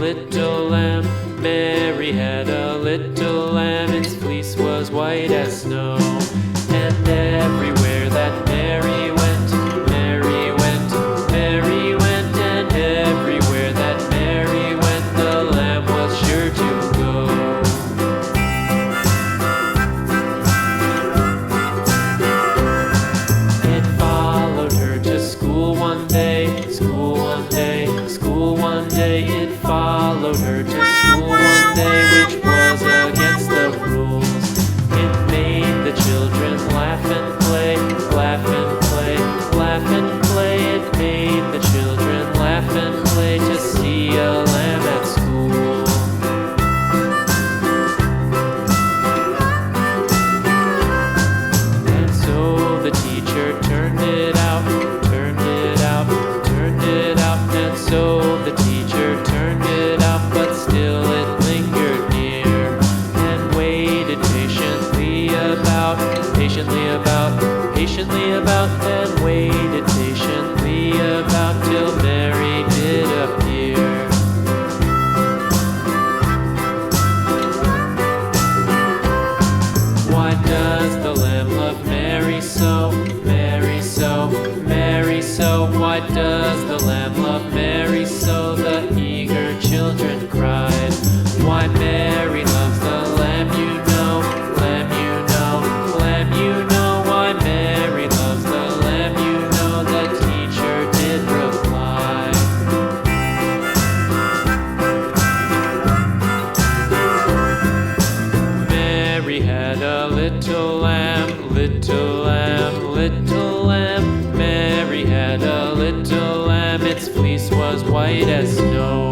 little lamb. Mary had a little lamb, its fleece was white as snow. And everywhere that Mary went, Mary went, Mary went, and everywhere that Mary went, the lamb was sure to go. It followed her to school one day, school one day, school one day. It followed her to school one day, which was against the rules. It made the children laugh and play, laugh and play, laugh and play. It made the children laugh and play to see a lamb at school. And so the teacher turned it out, turned it out, turned it out. And so the teacher turned it out, but still it lingered near and waited patiently about, patiently about, patiently about, and waited patiently about till Mary did appear. Why does the lamb love Mary so, Mary so, Mary so? Why does the lamb love Mary so? The eager children cried. Why Mary loves the lamb, you know, lamb, you know, lamb, you know. Why Mary loves the lamb, you know, the teacher did reply. Mary had a little lamb, little lamb, little lamb. Mary had a little lamb, its fleece was white as snow.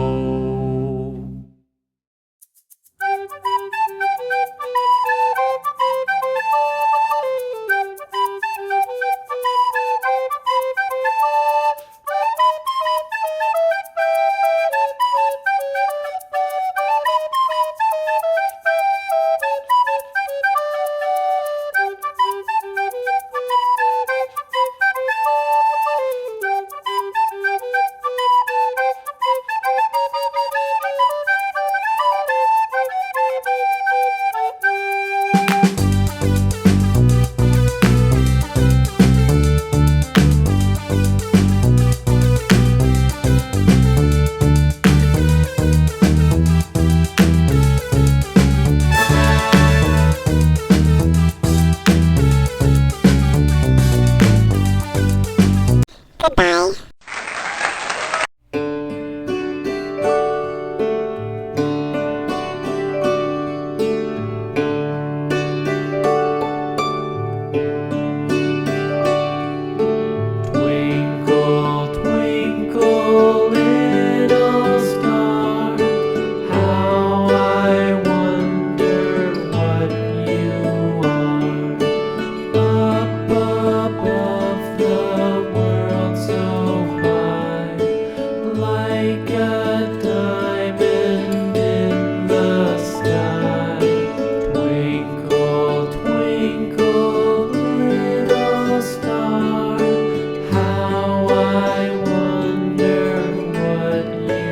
Goodbye. Twinkle, twinkle, little star, how I wonder what you are. Up above the world so high, like a diamond in the sky. Twinkle, twinkle, little star, how I wonder what you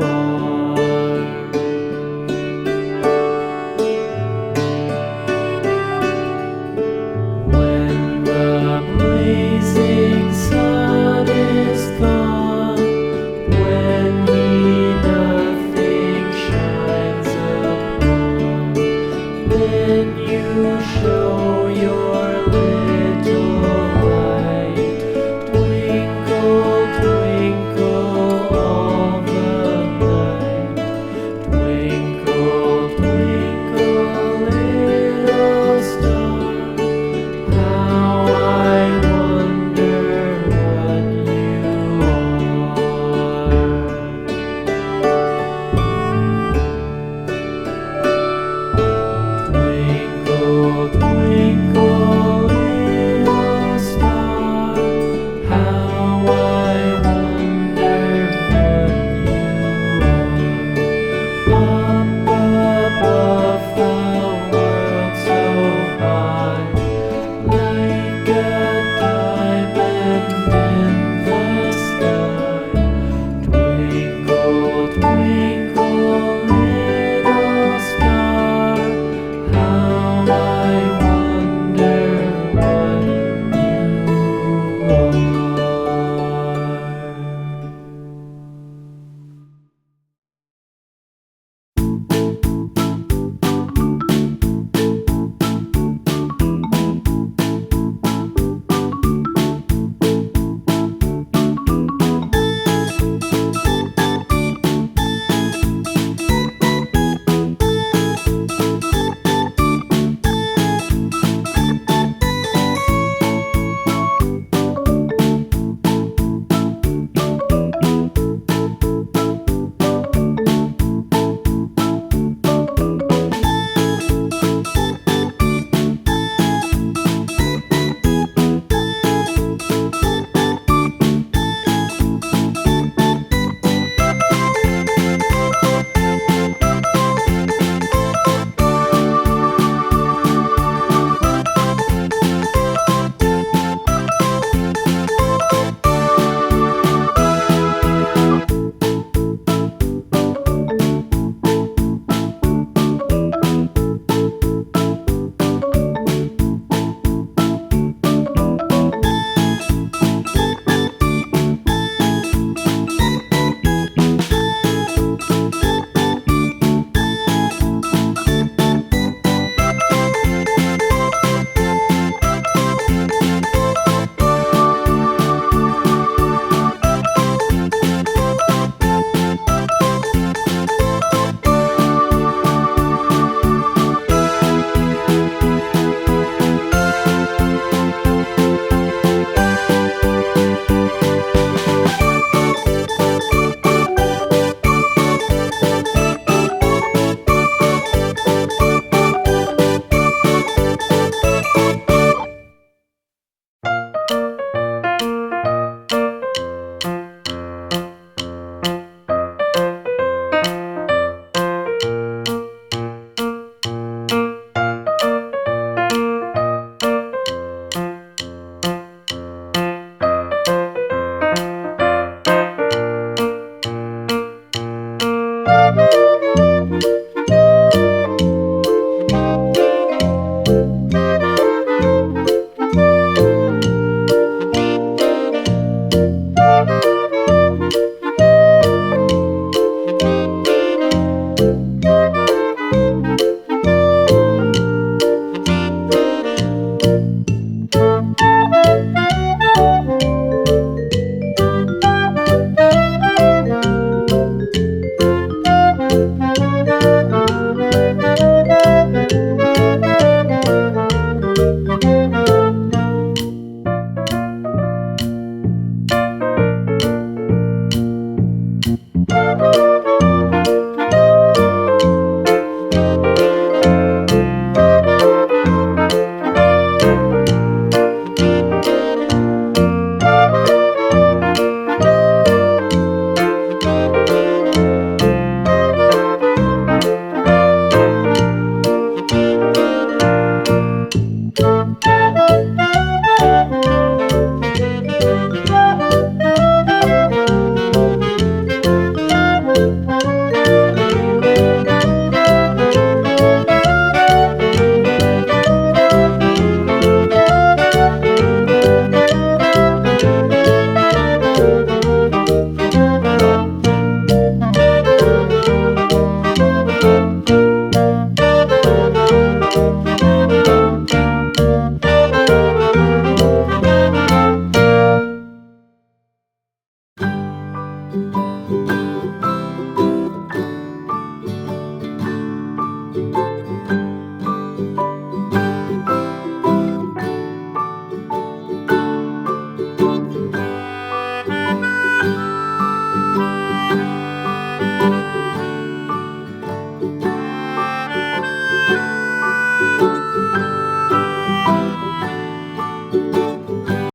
are. When the blazing sun is gone, when he nothing shines upon, then you show your